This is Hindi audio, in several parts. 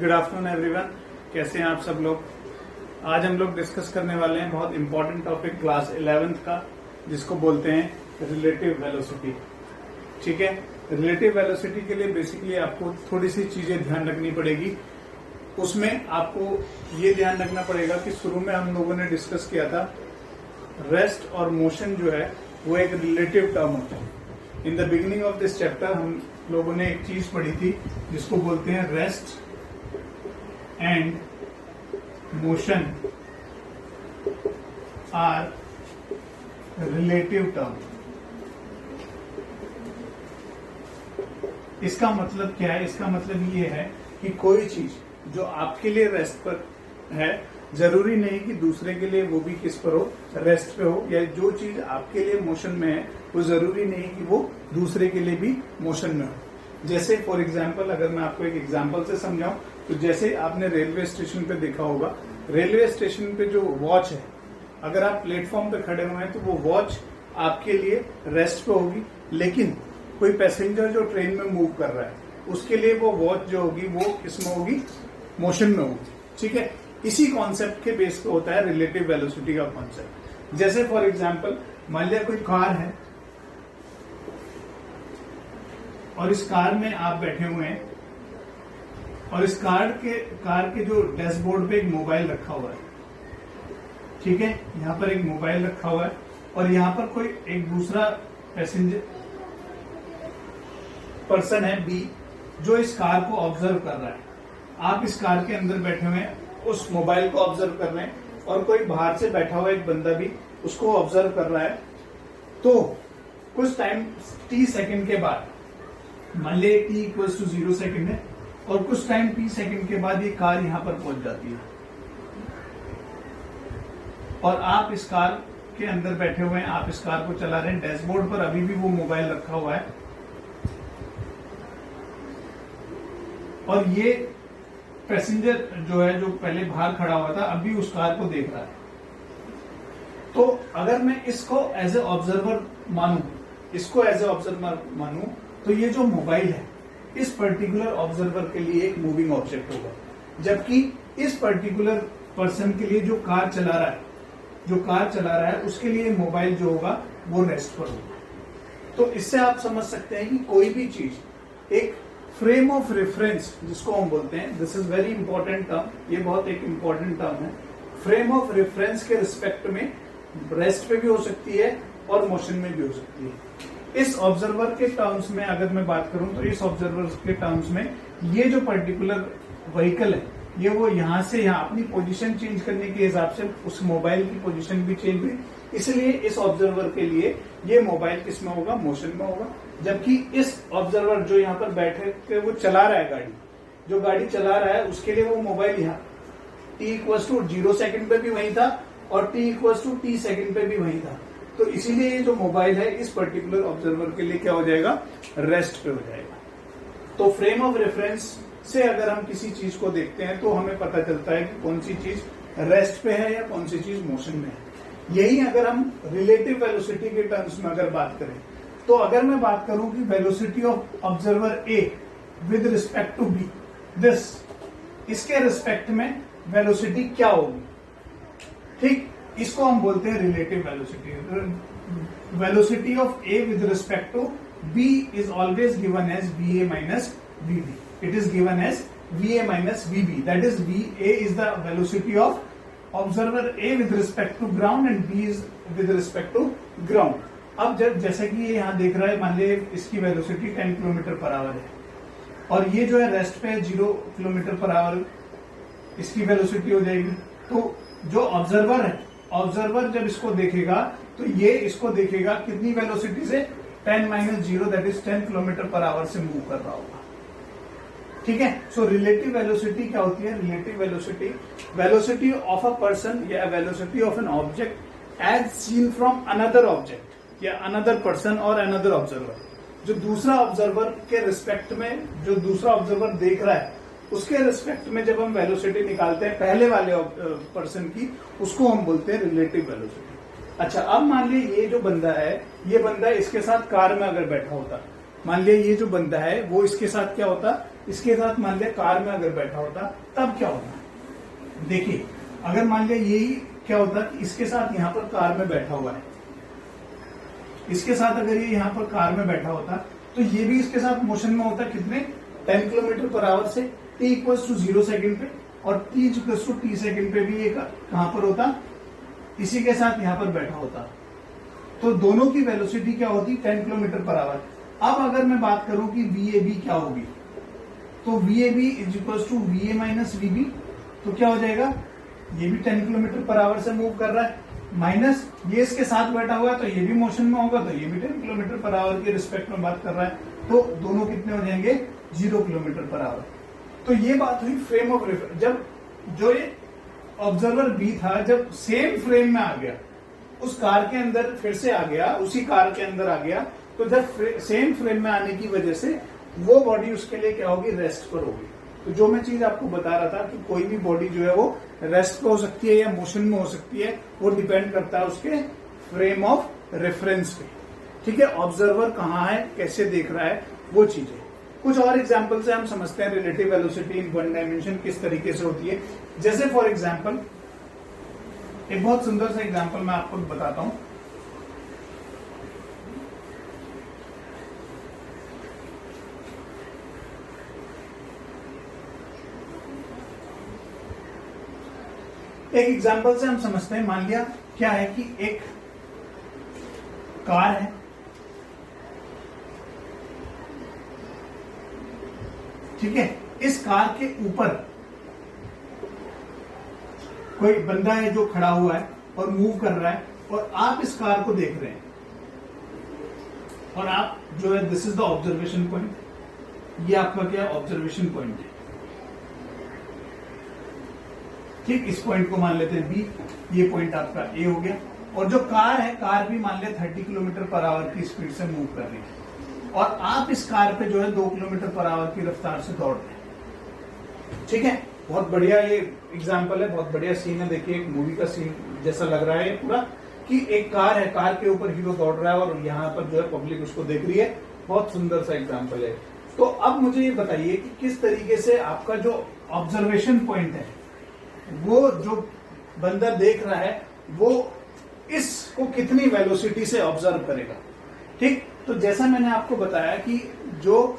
गुड आफ्टरनून एवरीवन, कैसे हैं आप सब लोग। आज हम लोग डिस्कस करने वाले हैं बहुत इंपॉर्टेंट टॉपिक क्लास 11th का, जिसको बोलते हैं रिलेटिव वेलोसिटी। ठीक है, रिलेटिव वेलोसिटी के लिए बेसिकली आपको थोड़ी सी चीजें ध्यान रखनी पड़ेगी। उसमें आपको ये ध्यान रखना पड़ेगा कि शुरू में हम लोगों ने डिस्कस किया था रेस्ट और मोशन जो है वो एक रिलेटिव टर्म होता है। In the beginning of this chapter हम लोगों ने एक चीज पढ़ी थी जिसको बोलते हैं rest and motion are relative term. इसका मतलब क्या है? इसका मतलब ये है कि कोई चीज जो आपके लिए रेस्ट पर है, जरूरी नहीं कि दूसरे के लिए वो भी किस पर हो, रेस्ट पे हो। या जो चीज आपके लिए मोशन में है वो जरूरी नहीं कि वो दूसरे के लिए भी मोशन में हो। जैसे फॉर एग्जाम्पल, अगर मैं आपको एक एग्जाम्पल से समझाऊं तो जैसे आपने रेलवे स्टेशन पे देखा होगा, रेलवे स्टेशन पे जो वॉच है, अगर आप प्लेटफॉर्म पे खड़े हुए हैं तो वो वॉच आपके लिए रेस्ट पे होगी, लेकिन कोई पैसेंजर जो ट्रेन में मूव कर रहा है उसके लिए वो वॉच जो होगी वो किसमें होगी, मोशन में होगी। ठीक है, इसी कॉन्सेप्ट के बेस पे होता है रिलेटिव वेलोसिटी का कॉन्सेप्ट। जैसे फॉर एग्जाम्पल, मान लिया कोई कार है और इस कार में आप बैठे हुए हैं और इस कार के जो डैशबोर्ड पे एक मोबाइल रखा हुआ है। ठीक है, यहाँ पर एक मोबाइल रखा हुआ है और यहाँ पर कोई एक दूसरा पैसेंजर पर्सन है बी, जो इस कार को ऑब्जर्व कर रहा है। आप इस कार के अंदर बैठे हुए हैं, उस मोबाइल को ऑब्जर्व कर रहे हैं और कोई बाहर से बैठा हुआ एक बंदा भी उसको ऑब्जर्व कर रहा है। तो कुछ टाइम t सेकंड के बाद, मान ली t इक्वल्स टू 0 सेकंड है, और कुछ टाइम t सेकंड के बाद ये कार यहां पर पहुंच जाती है और आप इस कार के अंदर बैठे हुए हैं, आप इस कार को चला रहे हैं। डैशबोर्ड पर अभी भी वो मोबाइल रखा हुआ है और ये पैसेंजर जो है, जो पहले बाहर खड़ा हुआ था, अभी उस कार को देख रहा है। तो अगर मैं इसको एज ए ऑब्जर्वर मानूं, तो ये जो मोबाइल है इस पर्टिकुलर ऑब्जर्वर के लिए एक मूविंग ऑब्जेक्ट होगा, जबकि इस पर्टिकुलर पर्सन के लिए जो कार चला रहा है उसके लिए मोबाइल जो होगा वो रेस्ट पर होगा। तो इससे आप समझ सकते हैं कि कोई भी चीज एक फ्रेम ऑफ रेफरेंस, जिसको हम बोलते हैं, this is very important term, ये बहुत एक इंपॉर्टेंट टर्म है। फ्रेम ऑफ रेफरेंस के रिस्पेक्ट में रेस्ट पे भी हो सकती है और मोशन में भी हो सकती है। इस ऑब्जर्वर के टर्म्स में अगर मैं बात करूं तो इस ऑब्जर्वर के टर्म्स में ये जो पर्टिकुलर व्हीकल है, ये वो यहां से यहां अपनी पोजीशन चेंज करने के हिसाब से उस मोबाइल की पोजीशन भी चेंज हुई, इसलिए इस ऑब्जर्वर के लिए ये मोबाइल किसमें होगा, मोशन में होगा। जबकि इस ऑब्जर्वर जो यहाँ पर बैठे के वो चला रहा है गाड़ी, जो गाड़ी चला रहा है उसके लिए वो मोबाइल यहाँ t इक्वल्स टू 0 सेकंड पे भी वही था और t equals to t second पे भी वही था। तो इसीलिए ये जो मोबाइल है इस पर्टिकुलर ऑब्जर्वर के लिए क्या हो जाएगा, रेस्ट पे हो जाएगा। तो फ्रेम ऑफ रेफरेंस से अगर हम किसी चीज को देखते हैं तो हमें पता चलता है कि कौन सी चीज रेस्ट पे है या कौन सी चीज मोशन में है। यही अगर हम रिलेटिव वेलोसिटी के टर्म्स में अगर बात करें, तो अगर मैं बात करूं कि velocity of observer A with respect to B, इसके रिस्पेक्ट में वेलोसिटी क्या होगी, ठीक, इसको हम बोलते हैं relative velocity. Velocity of A with respect to B is always given as va minus vb. It is given as va minus vb. That is, va is the velocity of observer A with respect to ground and b is with respect to ground. अब जैसे कि ये यहाँ देख रहा है, मान लीजिए इसकी वेलोसिटी 10 किलोमीटर पर आवर है और ये जो है रेस्ट पे 0 किलोमीटर पर आवर इसकी वेलोसिटी हो जाएगी। तो जो ऑब्जर्वर है, ऑब्जर्वर जब इसको देखेगा तो ये इसको देखेगा कितनी वेलोसिटी से, 10 minus 0, that is 10 kilometre per our से मूव कर रहा होगा। ठीक है, सो रिलेटिव वेलोसिटी क्या होती है? Relative velocity of a person या velocity of an object as seen from another object या अनदर पर्सन और अनदर ऑब्जर्वर। जो दूसरा ऑब्जर्वर के रिस्पेक्ट में, जो दूसरा ऑब्जर्वर देख रहा है उसके रिस्पेक्ट में जब हम वेलोसिटी निकालते हैं पहले वाले पर्सन की, उसको हम बोलते हैं रिलेटिव वेलोसिटी। अच्छा, अब मान लीजिए ये जो बंदा है, ये बंदा इसके साथ कार में अगर बैठा होता, मान लिया ये जो बंदा है वो इसके साथ क्या होता, इसके साथ मान लिया कार में अगर बैठा होता तब क्या होता। देखिए अगर मान लिया यही क्या होता कि इसके साथ यहाँ पर कार में बैठा हुआ है, इसके साथ अगर ये यहाँ पर कार में बैठा होता तो ये भी इसके साथ मोशन में होता कितने 10 किलोमीटर पर आवर से t इक्वल्स टू 0 सेकेंड पे, और t equals to t second पे भी ये कहां पर होता, इसी के साथ यहाँ पर बैठा होता। तो दोनों की वेलोसिटी क्या होती 10 किलोमीटर पर आवर। अब अगर मैं बात करूं कि VAB क्या होगी, तो VAB is equals to VA minus VB, तो क्या हो जाएगा, ये भी 10 किलोमीटर पर आवर से मूव कर रहा है, माइनस ये इसके साथ बैठा हुआ है तो ये भी मोशन में होगा, तो ये भी 10 किलोमीटर पर आवर के रिस्पेक्ट में बात कर रहा है, तो दोनों कितने हो जाएंगे 0 किलोमीटर पर आवर। तो ये बात हुई फ्रेम ऑफ रेफरेंस। जब जो ये ऑब्जर्वर बी था जब सेम फ्रेम में आ गया, उस कार के अंदर फिर से आ गया, उसी कार के अंदर आ गया, तो जब सेम फ्रेम में आने की वजह से वो बॉडी उसके लिए क्या होगी, रेस्ट पर होगी। तो जो मैं चीज आपको बता रहा था कि कोई भी बॉडी जो है वो रेस्ट पे हो सकती है या मोशन में हो सकती है, वो डिपेंड करता है उसके फ्रेम ऑफ रेफरेंस पे। ठीक है, ऑब्जर्वर कहाँ है, कैसे देख रहा है, वो चीज है। कुछ और एग्जांपल से हम समझते हैं relative velocity in one dimension किस तरीके से होती है। जैसे फॉर एग्जांपल एक बहुत सुंदर सा एग्जांपल मैं आपको बताता हूं। एक एग्जांपल से हम समझते हैं, मान लिया क्या है कि एक कार है, ठीक है, इस कार के ऊपर कोई बंदा है जो खड़ा हुआ है और मूव कर रहा है, और आप इस कार को देख रहे हैं, और आप जो है this is the observation point, ये आपका क्या ऑब्जर्वेशन पॉइंट है। ठीक, इस पॉइंट को मान लेते हैं बी, ये पॉइंट आपका ए हो गया, और जो कार है, कार भी मान लिया 30 किलोमीटर पर आवर की स्पीड से मूव कर रही है, और आप इस कार पे जो है 2 किलोमीटर पर आवर की रफ्तार से दौड़ रहे हैं। ठीक है, बहुत बढ़िया ये एग्जाम्पल है, बहुत बढ़िया सीन है। देखिए एक मूवी का सीन जैसा लग रहा है ये पूरा, कि एक कार है, कार के ऊपर हीरो दौड़ रहा है और यहाँ पर जो है पब्लिक उसको देख रही है। बहुत सुंदर सा एग्जाम्पल है। तो अब मुझे ये बताइए कि किस तरीके से आपका जो ऑब्जर्वेशन पॉइंट है, वो जो बंदा देख रहा है वो इसको कितनी वेलोसिटी से ऑब्जर्व करेगा। ठीक, तो जैसा मैंने आपको बताया कि जो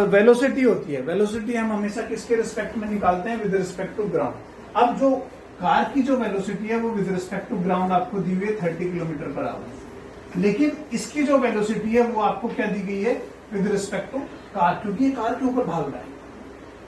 वेलोसिटी होती है, वेलोसिटी हम हमेशा किसके रिस्पेक्ट में निकालते हैं, विद रिस्पेक्ट टू ग्राउंड। अब जो कार की जो वेलोसिटी है वो विद रिस्पेक्ट टू ग्राउंड आपको दी हुई है 30 किलोमीटर पर आवर, लेकिन इसकी जो वेलोसिटी है वो आपको क्या दी गई है, विद रिस्पेक्ट टू कार, क्योंकि ये कार के ऊपर भाग रहा है,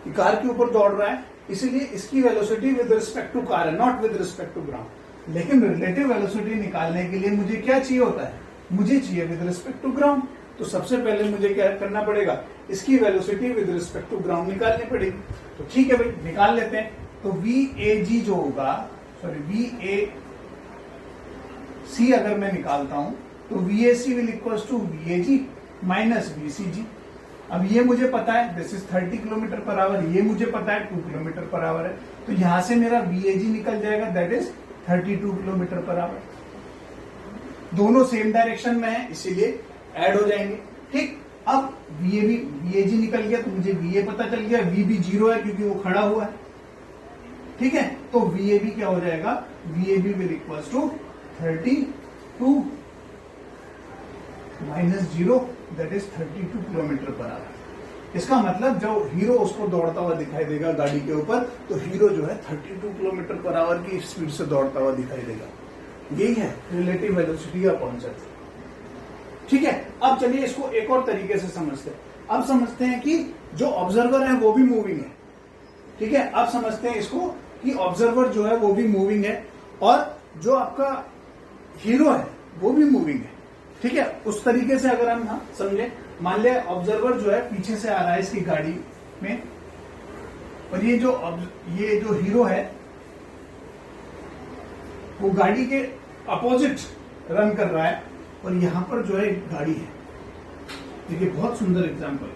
ये कार के ऊपर दौड़ रहा है, इसीलिए इसकी velocity with respect to car है, not with respect to ground. लेकिन रिलेटिव वेलोसिटी निकालने के लिए मुझे क्या चाहिए होता है, मुझे चाहिए विद रिस्पेक्ट टू ग्राउंड। तो सबसे पहले मुझे क्या करना पड़ेगा, इसकी velocity with respect to ground निकालनी पड़ेगी। तो ठीक है भाई, निकाल लेते हैं। तो VAG जो होगा, सॉरी VAC अगर मैं निकालता हूं तो VAC will equals to VAG minus VCG। अब ये मुझे पता है this is 30 kilometre per hour, ये मुझे पता है 2 किलोमीटर पर आवर है, तो यहां से मेरा VAG निकल जाएगा, that is 32 kilometre per our. दोनों सेम डायरेक्शन में है इसीलिए ऐड हो जाएंगे। ठीक, अब VAG निकल गया तो मुझे VA पता चल गया, VB 0 है क्योंकि वो खड़ा हुआ है। ठीक है, तो VAB क्या हो जाएगा, VAB will equals to 32 minus 0, that is 32 kilometre per hour. इसका मतलब जब हीरो उसको दौड़ता हुआ दिखाई देगा गाड़ी के ऊपर, तो हीरो जो है 32 किलोमीटर पर आवर की स्पीड से दौड़ता हुआ दिखाई देगा। यही है रिलेटिव वेलोसिटी का कॉन्सेप्ट। ठीक है, अब चलिए इसको एक और तरीके से समझते हैं। अब समझते हैं कि जो ऑब्जर्वर है वो भी मूविंग है। ठीक है, अब समझते हैं इसको कि ऑब्जर्वर जो है वो भी मूविंग है, और जो आपका हीरो है वो भी मूविंग है। ठीक है, उस तरीके से अगर हम समझे, मान लिया ऑब्जर्वर जो है पीछे से आ रहा है इसकी गाड़ी में, और ये जो हीरो है वो गाड़ी के अपोजिट रन कर रहा है, और यहां पर जो है एक गाड़ी है। देखिए बहुत सुंदर एग्जांपल।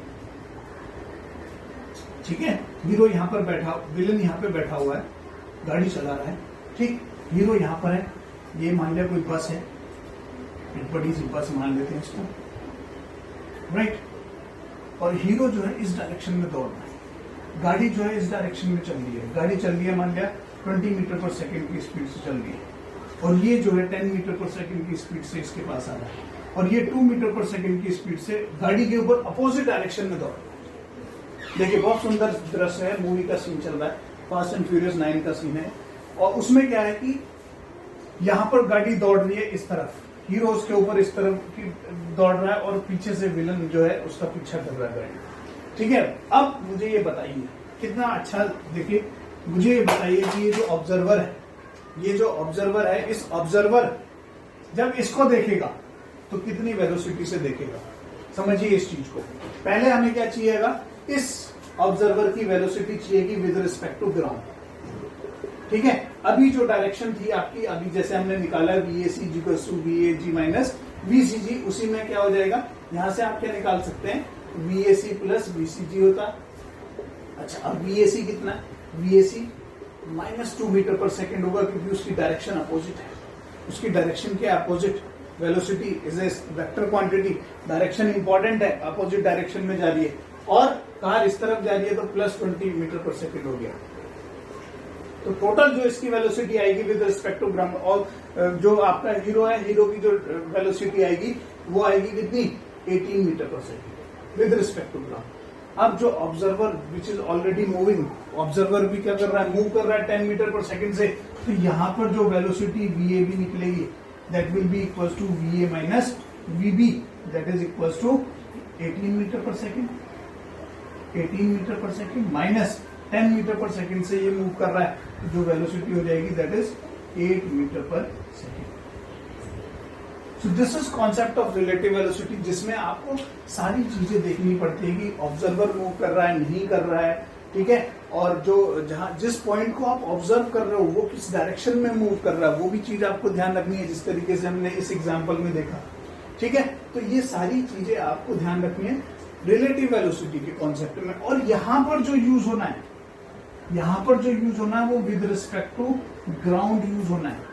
ठीक है, हीरो यहां पर बैठा, विलन यहां पे बैठा हुआ है, गाड़ी चला रहा है। ठीक, हीरो यहां पर है, ये मान लिया कोई बस है, एक बड़ी सी बस मान लेते हैं इसको, राइट। और हीरो जो है इस डायरेक्शन में दौड़ रहा है, गाड़ी जो है इस डायरेक्शन में चल रही है, गाड़ी चल रही है मान लिया 20 मीटर पर सेकंड की स्पीड से चल रही है, और ये जो है 10 मीटर पर सेकंड की स्पीड से इसके पास आ रहा है, और ये 2 मीटर पर सेकंड की स्पीड से गाड़ी के ऊपर अपोजिट डायरेक्शन में दौड़ रहा है। देखिए बहुत सुंदर दृश्य है, मूवी का सीन चल रहा है, फास्ट एंड फ्यूरियस 9 का सीन है, और उसमें क्या है कि यहाँ पर गाड़ी दौड़ रही है इस तरफ, हीरो उसके ऊपर इस तरफ की दौड़ रहा है, और पीछे से विलन जो है उसका पीछा कर रहा है गाड़ी। ठीक है, अब मुझे ये बताइए कितना अच्छा, देखिए मुझे ये बताइए कि ये जो ऑब्जर्वर है, ये जो ऑब्जर्वर है, इस ऑब्जर्वर जब इसको देखेगा तो कितनी वेलोसिटी से देखेगा, समझिए इस चीज को। पहले हमें क्या चाहिएगा, इस ऑब्जर्वर की वेलोसिटी चाहिएगी विद रिस्पेक्ट टू ग्राउंड। ठीक है, अभी जो डायरेक्शन थी आपकी, अभी जैसे हमने निकाला VAC VAG माइनस VCG, उसी में क्या हो जाएगा, यहां से आप क्या निकाल सकते हैं, VAC प्लस VCG होता। अच्छा, अब VAC कितना है, VAC -2 मीटर पर सेकेंड होगा, क्योंकि उसकी डायरेक्शन अपोजिट है, उसकी डायरेक्शन के opposite, velocity is a vector quantity, direction important है, अपोजिट डायरेक्शन में जा रही है, और कार इस तरफ जा रही है तो +20 मीटर पर सेकेंड हो गया। तो टोटल जो इसकी वेलोसिटी आएगी विद रिस्पेक्ट टू ग्राउंड, और जो आपका हीरो है, हीरो की जो वेलोसिटी आएगी वो आएगी कितनी, 18 metre per second with respect to ground. अब जो observer which is already moving, observer भी क्या कर रहा है, मूव कर रहा है 10 मीटर पर सेकेंड से, तो यहां पर जो वेलोसिटी VAB निकलेगी that will be equal to VA minus VB, that is equal to 18 metre per second, 18 metre per second minus 10 metre per second से ये मूव कर रहा है, तो जो वेलोसिटी हो जाएगी that is 8 metre per second. So this is concept of relative velocity, जिसमें आपको सारी चीजें देखनी पड़ती है कि ऑब्जर्वर मूव कर रहा है, नहीं कर रहा है, ठीक है, और जो जहां जिस पॉइंट को आप ऑब्जर्व कर रहे हो वो किस डायरेक्शन में मूव कर रहा है, वो भी चीज आपको ध्यान रखनी है, जिस तरीके से हमने इस एग्जाम्पल में देखा। ठीक है, तो ये सारी चीजें आपको ध्यान रखनी है रिलेटिव वेलोसिटी के कॉन्सेप्ट में। और यहां पर जो यूज होना है, यहां पर जो यूज होना है वो with respect to ground use होना है।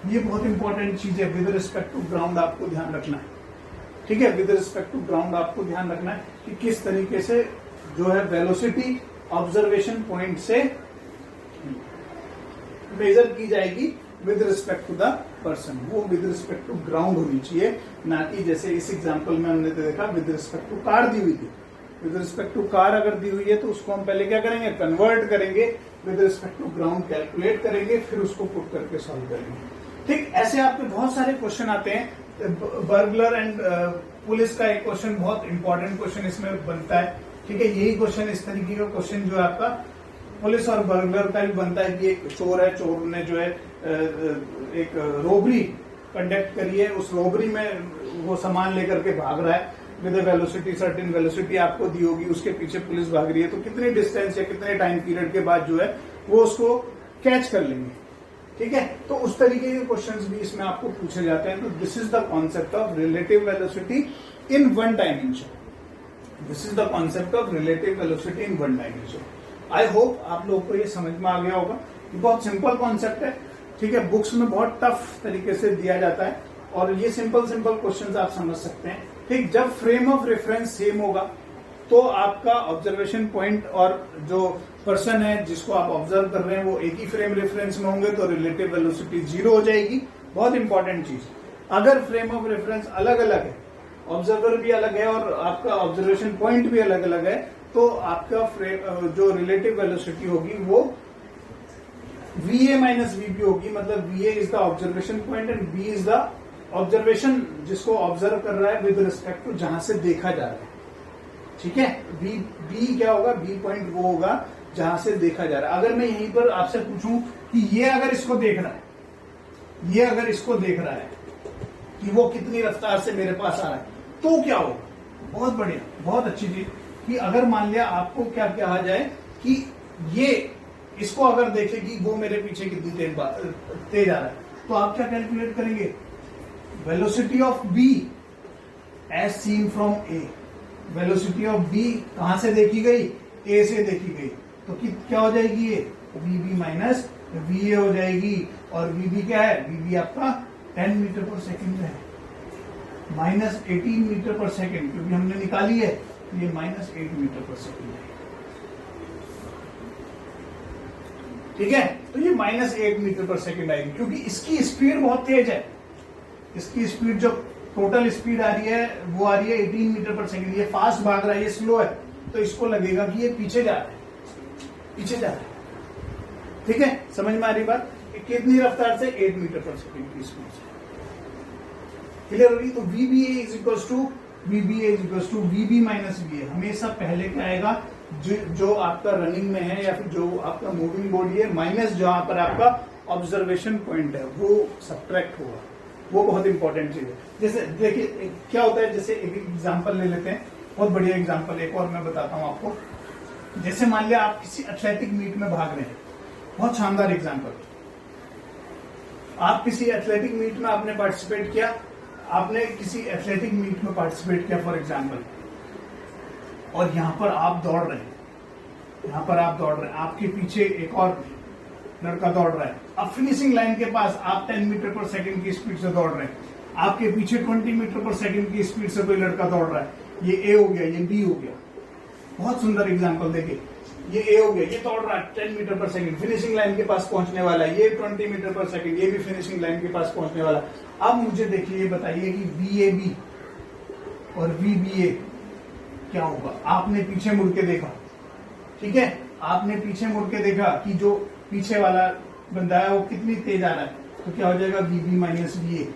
ये बहुत इंपॉर्टेंट चीज है, विद रिस्पेक्ट टू ग्राउंड आपको ध्यान रखना है। ठीक है, विद रिस्पेक्ट टू ग्राउंड आपको ध्यान रखना है कि किस तरीके से जो है वेलोसिटी ऑब्जर्वेशन पॉइंट से मेजर की जाएगी with respect to the person, वो विद रिस्पेक्ट टू ग्राउंड होनी चाहिए, ना कि जैसे इस एग्जांपल में हमने तो देखा विद रिस्पेक्ट टू कार दी हुई थी। विद रिस्पेक्ट टू कार अगर दी हुई है तो उसको हम पहले क्या करेंगे, कन्वर्ट करेंगे, with respect to ground calculate करेंगे, फिर उसको पुट करके सॉल्व करेंगे। ठीक, ऐसे आपके बहुत सारे क्वेश्चन आते हैं। बर्गलर एंड पुलिस का एक क्वेश्चन बहुत इंपॉर्टेंट क्वेश्चन इसमें बनता है। ठीक है, यही क्वेश्चन, इस तरीके का क्वेश्चन जो है आपका पुलिस और बर्गलर का भी बनता है कि एक चोर है, चोर ने जो है एक रोबरी कंडक्ट करी है, उस रोबरी में वो सामान लेकर के भाग रहा है विद वेलोसिटी, सर्टेन वेलोसिटी आपको दी होगी, उसके पीछे पुलिस भाग रही है, तो कितने डिस्टेंस या कितने टाइम पीरियड के बाद जो है वो उसको कैच कर लेंगे। ठीक है, तो उस तरीके के क्वेश्चंस भी इसमें आपको पूछे जाते हैं। तो this is the concept of relative velocity in one dimension. This is the concept of relative velocity in one dimension. I hope आप लोगों को ये समझ में आ गया होगा। ये बहुत सिंपल कॉन्सेप्ट है। ठीक है, बुक्स में बहुत टफ तरीके से दिया जाता है और ये सिंपल क्वेश्चंस आप समझ सकते हैं। ठीक, जब फ्रेम ऑफ रेफरेंस सेम होगा तो आपका ऑब्जर्वेशन पॉइंट और जो पर्सन है जिसको आप ऑब्जर्व कर रहे हैं वो एक ही फ्रेम रेफरेंस में होंगे, तो रिलेटिव वेलोसिटी 0 हो जाएगी। बहुत इंपॉर्टेंट चीज, अगर फ्रेम ऑफ रेफरेंस अलग अलग है, ऑब्जर्वर भी अलग है और आपका ऑब्जर्वेशन पॉइंट भी अलग अलग है, तो आपका जो रिलेटिव वेलोसिटी होगी वो VA माइनस VB होगी। मतलब VA is the observation point and B is the observation जिसको ऑब्जर्व कर रहा है विद रिस्पेक्ट टू जहां से देखा जा रहा है। ठीक है, B क्या होगा, B पॉइंट वो होगा जहां से देखा जा रहा है। अगर मैं यहीं पर आपसे पूछूं कि ये अगर इसको देख रहा है, ये अगर इसको देख रहा है कि वो कितनी रफ्तार से मेरे पास आ रहा है, तो क्या होगा? बहुत बढ़िया, बहुत अच्छी चीज कि अगर मान लिया आपको क्या कहा जाए कि ये इसको अगर देखे कि वो मेरे पीछे कितनी तेज आ रहा है, तो आप क्या कैलकुलेट करेंगे? Velocity of B as seen from A। Velocity of B कहां से देखी गई? A से देखी गई, तो क्या हो जाएगी? ये VB माइनस VA हो जाएगी। और VB क्या है? VB आपका 10 मीटर पर सेकेंड है, माइनस 18 मीटर पर सेकेंड, क्योंकि हमने निकाली है ये -8 मीटर पर सेकेंड है। ठीक है, तो ये -8 मीटर पर सेकेंड आएगी क्योंकि इसकी स्पीड बहुत तेज है। इसकी स्पीड जो टोटल स्पीड आ रही है वो आ रही है 18 मीटर पर सेकेंड। ये फास्ट भाग रहा है, ये स्लो है, तो इसको लगेगा कि ये पीछे जा रहा है, पीछे जा रहा है। ठीक है, समझ में आ रही बात? कितनी रफ्तार से? 8 मीटर पर सेकेंड की स्पीड से। क्लियर होगी? तो VBA is equal to VB minus VA। हमेशा पहले क्या आएगा? जो आपका रनिंग में है या फिर जो आपका मूविंग बॉडी है माइनस जहां पर आपका ऑब्जर्वेशन पॉइंट है वो सब्ट्रैक्ट होगा। वो बहुत इंपॉर्टेंट चीज है। जैसे देखिए क्या होता है, जैसे एक एग्जांपल ले लेते हैं, बहुत बढ़िया एग्जांपल एक और मैं बताता हूं आपको। जैसे मान लिया आप किसी एथलेटिक मीट में भाग रहे हैं, बहुत शानदार एग्जांपल। आप किसी एथलेटिक मीट में आपने पार्टिसिपेट किया, आपने किसी एथलेटिक मीट में पार्टिसिपेट किया फॉर एग्जांपल, और यहां पर आप दौड़ रहे हैं, यहां पर आप दौड़ रहे हैं, आपके पीछे एक और लड़का दौड़ रहा है। अब फिनिशिंग लाइन के पास आप 10 मीटर पर सेकंड की स्पीड से दौड़ रहे हैं, आपके पीछे 20 मीटर पर सेकंड की स्पीड से कोई लड़का दौड़ रहा है। ये ए हो गया, ये बी हो गया। बहुत सुंदर एग्जांपल देखिए, ये ए हो गया, ये दौड़ रहा है 10 मीटर पर सेकंड, फिनिशिंग लाइन के पास पहुंचने वाला है। ये 20 मीटर पर सेकंड, ये भी फिनिशिंग लाइन के पास पहुंचने वाला। अब मुझे देखिए, ये बताइए कि VAB और VBA क्या होगा? आपने पीछे मुड़ के देखा, ठीक है, आपने पीछे मुड़ के देखा कि जो पीछे वाला बंदा है वो कितनी तेज आ रहा है, तो क्या हो जाएगा? VB minus VA।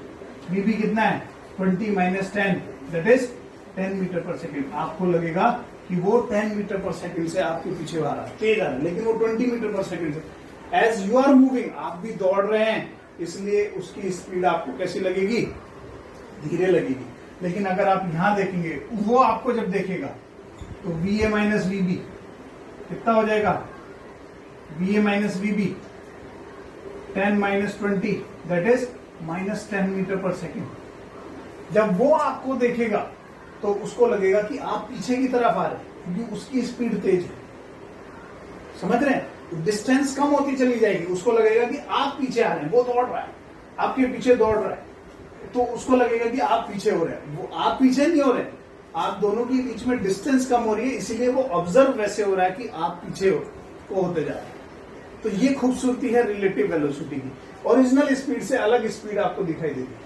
VB कितना है? 20 minus 10 that is 10 metre per second. आपको लगेगा कि वो 10 मीटर पर सेकेंड से आपके पीछे आ रहा है, तेज आ रहा है, लेकिन वो 20 मीटर पर सेकेंड से। एज यू आर मूविंग, आप भी दौड़ रहे हैं, इसलिए उसकी स्पीड आपको कैसी लगेगी? धीरे लगेगी। लेकिन अगर आप यहां देखेंगे, वो आपको जब देखेगा तो VA माइनस VB कितना हो जाएगा? VA minus VB 10 minus 20 that is -10 metre per second. जब वो आपको देखेगा तो उसको लगेगा कि आप पीछे की तरफ आ रहे हैं, क्योंकि उसकी स्पीड तेज है। समझ रहे हैं? डिस्टेंस कम होती चली जाएगी, उसको लगेगा कि आप पीछे आ रहे हैं। वो दौड़ रहा है, आपके पीछे दौड़ रहा है, तो उसको लगेगा कि आप पीछे हो रहे हैं। वो आप पीछे नहीं हो रहे, आप दोनों के बीच में डिस्टेंस कम हो रही है, इसीलिए वो ऑब्जर्व वैसे हो रहा है कि आप पीछे होते जा रहे हैं। तो ये खूबसूरती है रिलेटिव वेलोसिटी की। ओरिजिनल स्पीड से अलग स्पीड आपको दिखाई देगी।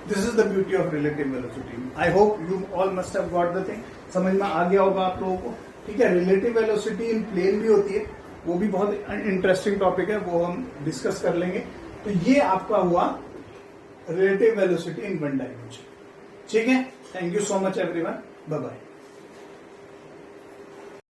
This is the beauty of relative velocity. I hope you all must have got the thing. समझ में आ गया होगा आप लोगों को। ठीक है, रिलेटिव वेलोसिटी इन प्लेन भी होती है, वो भी बहुत इंटरेस्टिंग टॉपिक है, वो हम डिस्कस कर लेंगे। तो ये आपका हुआ relative velocity in one dimension. ठीक है, thank you so much everyone, bye bye.